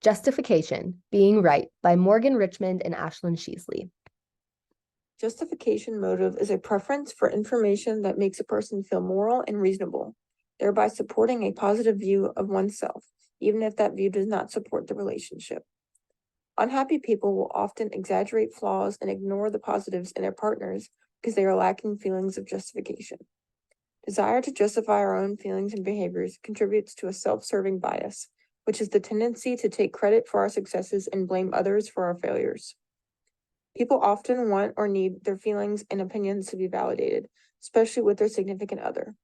Justification, Being Right by Morgan Richmond and Ashlyn Sheasley. Justification motive is a preference for information that makes a person feel moral and reasonable, thereby supporting a positive view of oneself, even if that view does not support the relationship. Unhappy people will often exaggerate flaws and ignore the positives in their partners because they are lacking feelings of justification. Desire to justify our own feelings and behaviors contributes to a self-serving bias, which is the tendency to take credit for our successes and blame others for our failures. People often want or need their feelings and opinions to be validated, especially with their significant other.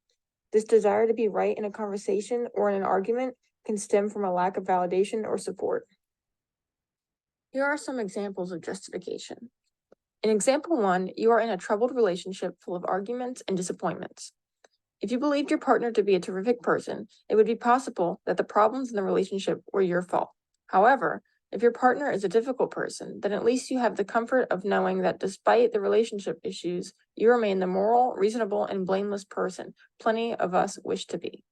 This desire to be right in a conversation or in an argument can stem from a lack of validation or support. Here are some examples of justification. In example 1, you are in a troubled relationship full of arguments and disappointments. If you believed your partner to be a terrific person, it would be possible that the problems in the relationship were your fault. However, if your partner is a difficult person, then at least you have the comfort of knowing that despite the relationship issues, you remain the moral, reasonable, and blameless person plenty of us wish to be.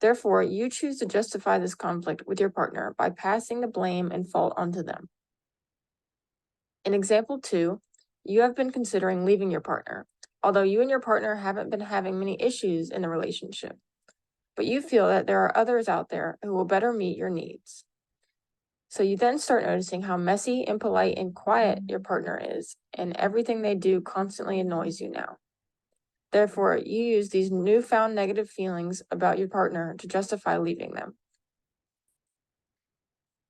Therefore, you choose to justify this conflict with your partner by passing the blame and fault onto them. In example 2, you have been considering leaving your partner, although you and your partner haven't been having many issues in the relationship, but you feel that there are others out there who will better meet your needs. So you then start noticing how messy, impolite, and quiet your partner is, and everything they do constantly annoys you now. Therefore, you use these newfound negative feelings about your partner to justify leaving them.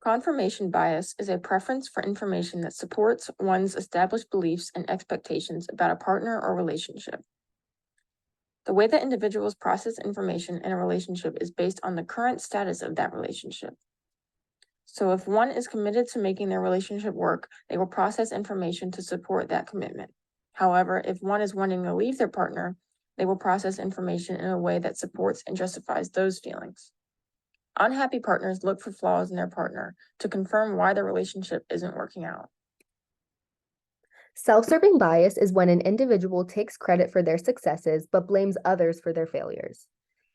Confirmation bias is a preference for information that supports one's established beliefs and expectations about a partner or relationship. The way that individuals process information in a relationship is based on the current status of that relationship. So if one is committed to making their relationship work, they will process information to support that commitment. However, if one is wanting to leave their partner, they will process information in a way that supports and justifies those feelings. Unhappy partners look for flaws in their partner to confirm why the relationship isn't working out. Self-serving bias is when an individual takes credit for their successes but blames others for their failures.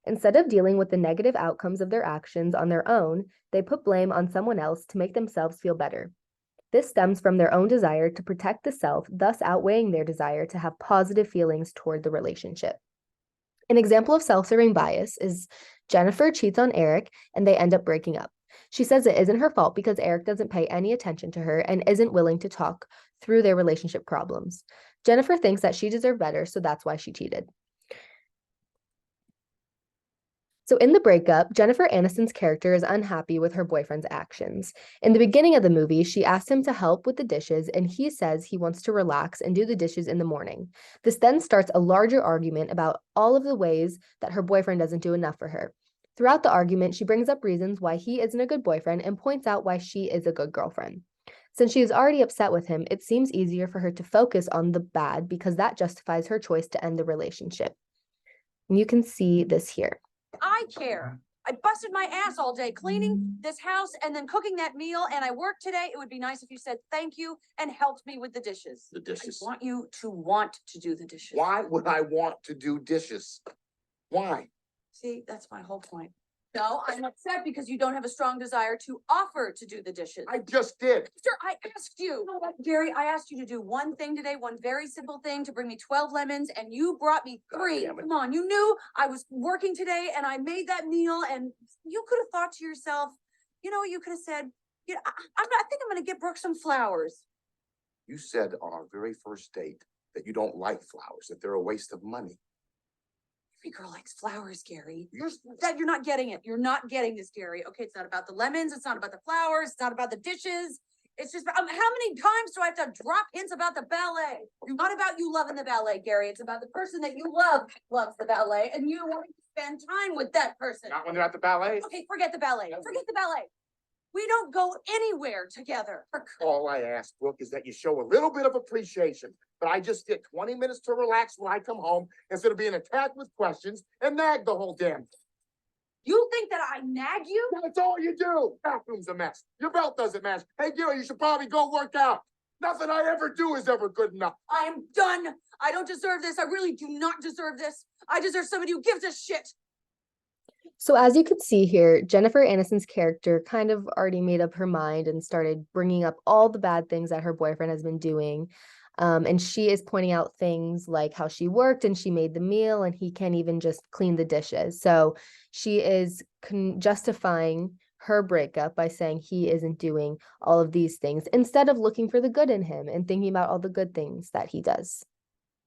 Instead of dealing with the negative outcomes of their actions on their own, they put blame on someone else to make themselves feel better. This stems from their own desire to protect the self, thus outweighing their desire to have positive feelings toward the relationship. An example of self-serving bias is Jennifer cheats on Eric and they end up breaking up. She says it isn't her fault because Eric doesn't pay any attention to her and isn't willing to talk through their relationship problems. Jennifer thinks that she deserved better, so that's why she cheated. So in the breakup, Jennifer Aniston's character is unhappy with her boyfriend's actions. In the beginning of the movie, she asked him to help with the dishes, and he says he wants to relax and do the dishes in the morning. This then starts a larger argument about all of the ways that her boyfriend doesn't do enough for her. Throughout the argument, she brings up reasons why he isn't a good boyfriend and points out why she is a good girlfriend. Since she is already upset with him, it seems easier for her to focus on the bad because that justifies her choice to end the relationship. And you can see this here. I care. I busted my ass all day cleaning this house and then cooking that meal, and I worked today. It would be nice if you said thank you and helped me with the dishes. The dishes. I want you to want to do the dishes. Why would I want to do dishes? Why? See, that's my whole point. No, I'm upset because you don't have a strong desire to offer to do the dishes. I just did. Sir, I asked you. Gary, I asked you to do one thing today, one very simple thing, to bring me 12 lemons, and you brought me 3. Come on, you knew I was working today, and I made that meal, and you could have thought to yourself, you know, you could have said, you know, I think I'm going to get Brooke some flowers. You said on our very first date that you don't like flowers, that they're a waste of money. Every girl likes flowers, Gary. You're not getting it. You're not getting this, Gary. Okay, it's not about the lemons. It's not about the flowers. It's not about the dishes. It's just, how many times do I have to drop hints about the ballet? It's not about you loving the ballet, Gary. It's about the person that you love loves the ballet, and you want to spend time with that person. Not when they're at the ballet? Okay, forget the ballet. Forget the ballet. We don't go anywhere together. All I ask, Brooke, is that you show a little bit of appreciation. But I just get 20 minutes to relax when I come home instead of being attacked with questions and nag the whole damn thing. You think that I nag you? That's all you do. Bathroom's a mess. Your belt doesn't match. Hey, Gary, you should probably go work out. Nothing I ever do is ever good enough. I am done. I don't deserve this. I really do not deserve this. I deserve somebody who gives a shit. So as you could see here, Jennifer Aniston's character kind of already made up her mind and started bringing up all the bad things that her boyfriend has been doing. And she is pointing out things like how she worked and she made the meal and he can't even just clean the dishes. So she is justifying her breakup by saying he isn't doing all of these things instead of looking for the good in him and thinking about all the good things that he does.